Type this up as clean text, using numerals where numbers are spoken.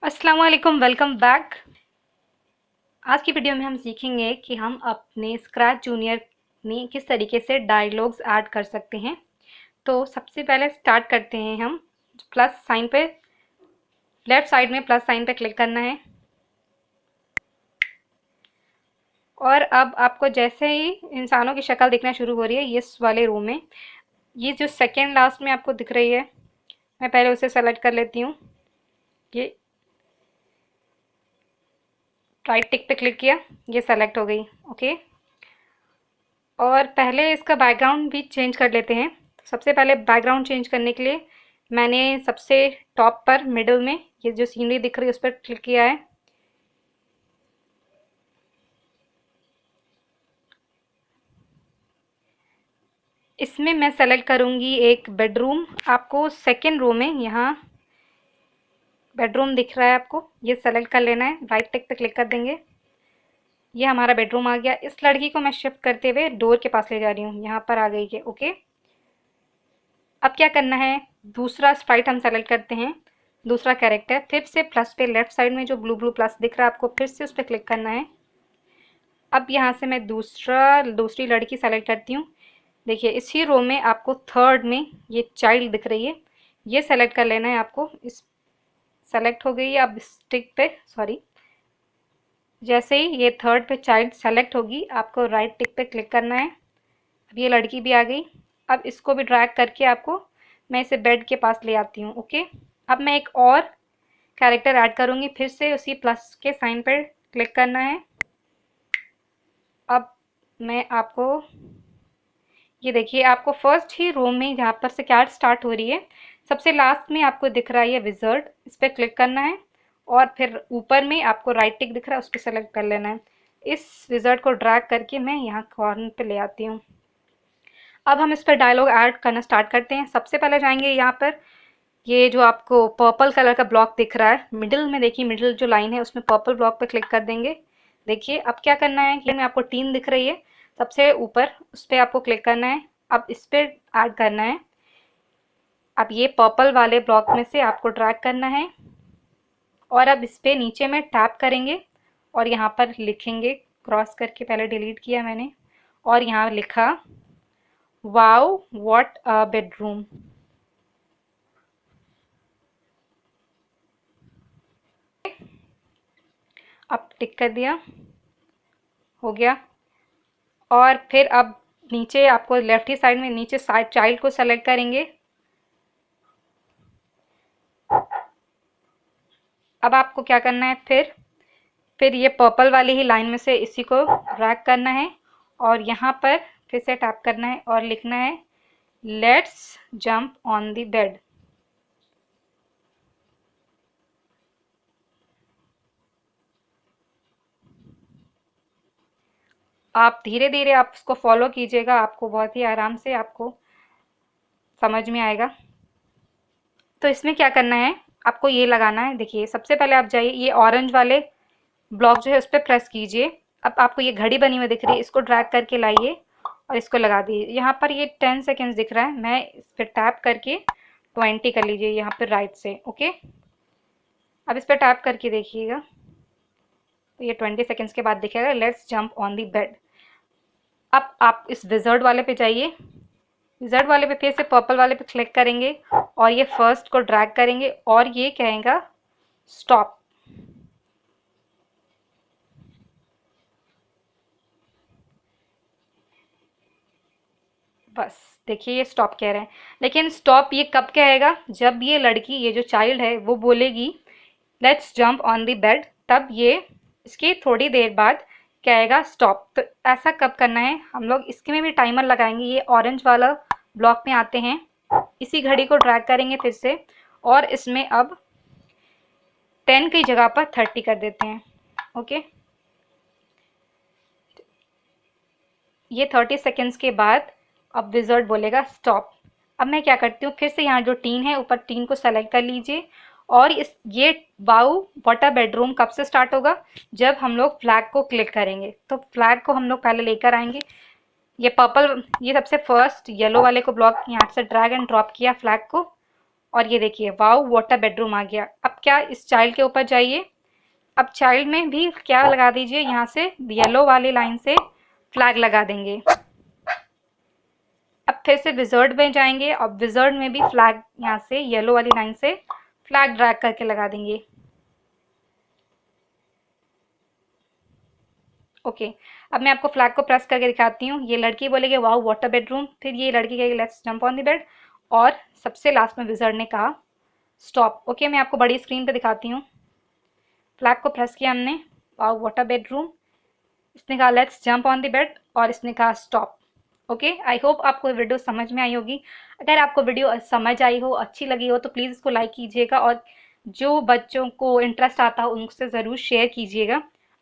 अस्सलाम वालेकुम, welcome back. आज की वीडियो में हम सीखेंगे कि हम अपने स्क्रैच जूनियर में किस तरीके से डायलॉग्स ऐड कर सकते हैं। तो सबसे पहले स्टार्ट करते हैं हम। प्लस साइन पे, लेफ्ट साइड में प्लस साइन पे क्लिक करना है। और अब आपको जैसे ही इंसानों की शक्ल दिखना शुरू हो रही है इस वाले रो में, ये जो सेकेंड लास्ट में आपको दिख रही है, मैं पहले उसे सेलेक्ट कर लेती हूँ। ये राइट टिक पे क्लिक किया, ये सेलेक्ट हो गई। ओके, और पहले इसका बैकग्राउंड भी चेंज कर लेते हैं। सबसे पहले बैकग्राउंड चेंज करने के लिए मैंने सबसे टॉप पर मिडिल में ये जो सीनरी दिख रही है उस पर क्लिक किया है। इसमें मैं सेलेक्ट करूंगी एक बेडरूम। आपको सेकेंड रो में यहाँ बेडरूम दिख रहा है, आपको ये सेलेक्ट कर लेना है। राइट टिक पे क्लिक कर देंगे, ये हमारा बेडरूम आ गया। इस लड़की को मैं शिफ्ट करते हुए डोर के पास ले जा रही हूँ, यहाँ पर आ गई है। ओके, अब क्या करना है, दूसरा स्प्राइट हम सेलेक्ट करते हैं, दूसरा कैरेक्टर। फिर से प्लस पे लेफ्ट साइड में जो ब्लू ब्लू प्लस दिख रहा है आपको, फिर से उस पर क्लिक करना है। अब यहाँ से मैं दूसरी लड़की सेलेक्ट करती हूँ। देखिए इसी रो में आपको थर्ड में ये चाइल्ड दिख रही है, ये सेलेक्ट कर लेना है आपको। इस सेलेक्ट हो गई है। अब स्टिक पे सॉरी, जैसे ही ये थर्ड पे चाइल्ड सेलेक्ट होगी आपको राइट टिक पे क्लिक करना है। अब ये लड़की भी आ गई। अब इसको भी ड्रैग करके आपको मैं इसे बेड के पास ले आती हूँ। ओके, अब मैं एक और कैरेक्टर ऐड करूँगी। फिर से उसी प्लस के साइन पर क्लिक करना है। अब मैं आपको ये देखिए, आपको फर्स्ट ही रो में जहाँ पर से कैट स्टार्ट हो रही है, सबसे लास्ट में आपको दिख रहा है ये विज़र्ड, इस पर क्लिक करना है। और फिर ऊपर में आपको राइट टिक दिख रहा है, उस पर सेलेक्ट कर लेना है। इस विज़र्ड को ड्रैग करके मैं यहाँ कॉर्नर पे ले आती हूँ। अब हम इस पर डायलॉग ऐड करना स्टार्ट करते हैं। सबसे पहले जाएंगे यहाँ पर, ये जो आपको पर्पल कलर का ब्लॉक दिख रहा है मिडिल में, देखिए मिडिल जो लाइन है उसमें पर्पल ब्लॉक पे क्लिक कर देंगे। देखिए अब क्या करना है कि आपको टीन दिख रही है सबसे ऊपर, उस पर आपको क्लिक करना है। अब इस पर ऐड करना है। अब ये पर्पल वाले ब्लॉक में से आपको ड्रैग करना है और अब इस पर नीचे में टैप करेंगे और यहाँ पर लिखेंगे, क्रॉस करके पहले डिलीट किया मैंने, और यहाँ लिखा वाओ व्हाट अ बेडरूम। अब टिक कर दिया, हो गया। और फिर अब नीचे आपको लेफ्ट ही साइड में नीचे साइड चाइल्ड को सेलेक्ट करेंगे। अब आपको क्या करना है, फिर ये पर्पल वाली ही लाइन में से इसी को ड्रैग करना है और यहाँ पर फिर से टैप करना है और लिखना है let's jump on the bed. आप धीरे धीरे आप इसको फॉलो कीजिएगा, आपको बहुत ही आराम से आपको समझ में आएगा। तो इसमें क्या करना है, आपको ये लगाना है। देखिए सबसे पहले आप जाइए, ये ऑरेंज वाले ब्लॉक जो है उस पर प्रेस कीजिए। अब आपको ये घड़ी बनी हुई दिख रही है, इसको ड्रैग करके लाइए और इसको लगा दीजिए। यहाँ पर ये 10 सेकेंड्स दिख रहा है, मैं इस पर टैप करके 20 कर लीजिए यहाँ पर राइट से। ओके, अब इस पर टैप करके देखिएगा तो ये 20 सेकेंड्स के बाद दिखेगा let's jump on the bed. अब आप इस विज़र्ड वाले पे जाइए, विज़र्ड वाले पे फिर से पर्पल वाले पे क्लिक करेंगे और ये फर्स्ट को ड्रैग करेंगे और ये कहेगा स्टॉप। बस देखिए ये स्टॉप कह रहे हैं, लेकिन स्टॉप ये कब कहेगा, जब ये लड़की, ये जो चाइल्ड है वो बोलेगी let's jump on the bed, तब ये इसकी थोड़ी देर बाद कहेगा स्टॉप। तो ऐसा कब करना है, हम लोग इसके में भी टाइमर लगाएंगे। ये ऑरेंज वाला ब्लॉक में आते हैं, इसी घड़ी को ड्रैग करेंगे फिर से और इसमें अब 10 की जगह पर 30 कर देते हैं। ओके, ये 30 सेकेंड्स के बाद अब विज़र्ड बोलेगा स्टॉप। अब मैं क्या करती हूँ, फिर से यहाँ जो टीन है ऊपर टीन को सेलेक्ट कर लीजिए और इस ये वाओ व्हाट अ बेडरूम कब से स्टार्ट होगा, जब हम लोग फ्लैग को क्लिक करेंगे। तो फ्लैग को हम लोग पहले लेकर आएंगे, ये पर्पल, ये सबसे फर्स्ट येलो वाले को ब्लॉक यहाँ से ड्रैग एंड ड्रॉप किया फ्लैग को और ये देखिए वाओ वाटर बेडरूम आ गया। अब क्या इस चाइल्ड के ऊपर जाइए। अब चाइल्ड में भी क्या लगा दीजिए, यहाँ से येलो वाली लाइन से फ्लैग लगा देंगे। अब फिर से विजर्ड में जाएंगे और विजर्ड में भी फ्लैग यहाँ से येलो वाली लाइन से फ्लैग ड्रैग करके लगा देंगे। ओके अब मैं आपको फ्लैग को प्रेस करके दिखाती हूँ। ये लड़की बोलेगी वाओ वाटर बेडरूम, फिर ये लड़की कहेगी let's jump on the bed, और सबसे लास्ट में विजर्ड ने कहा स्टॉप। ओके मैं आपको बड़ी स्क्रीन पे दिखाती हूँ। फ्लैग को प्रेस किया हमने, वाओ वाटर बेडरूम, इसने कहा let's jump on the bed, और इसने कहा स्टॉप। ओके आई होप आपको वीडियो समझ में आई होगी। अगर आपको वीडियो समझ आई हो, अच्छी लगी हो, तो प्लीज़ इसको लाइक कीजिएगा, और जो बच्चों को इंटरेस्ट आता हो उनसे ज़रूर शेयर कीजिएगा।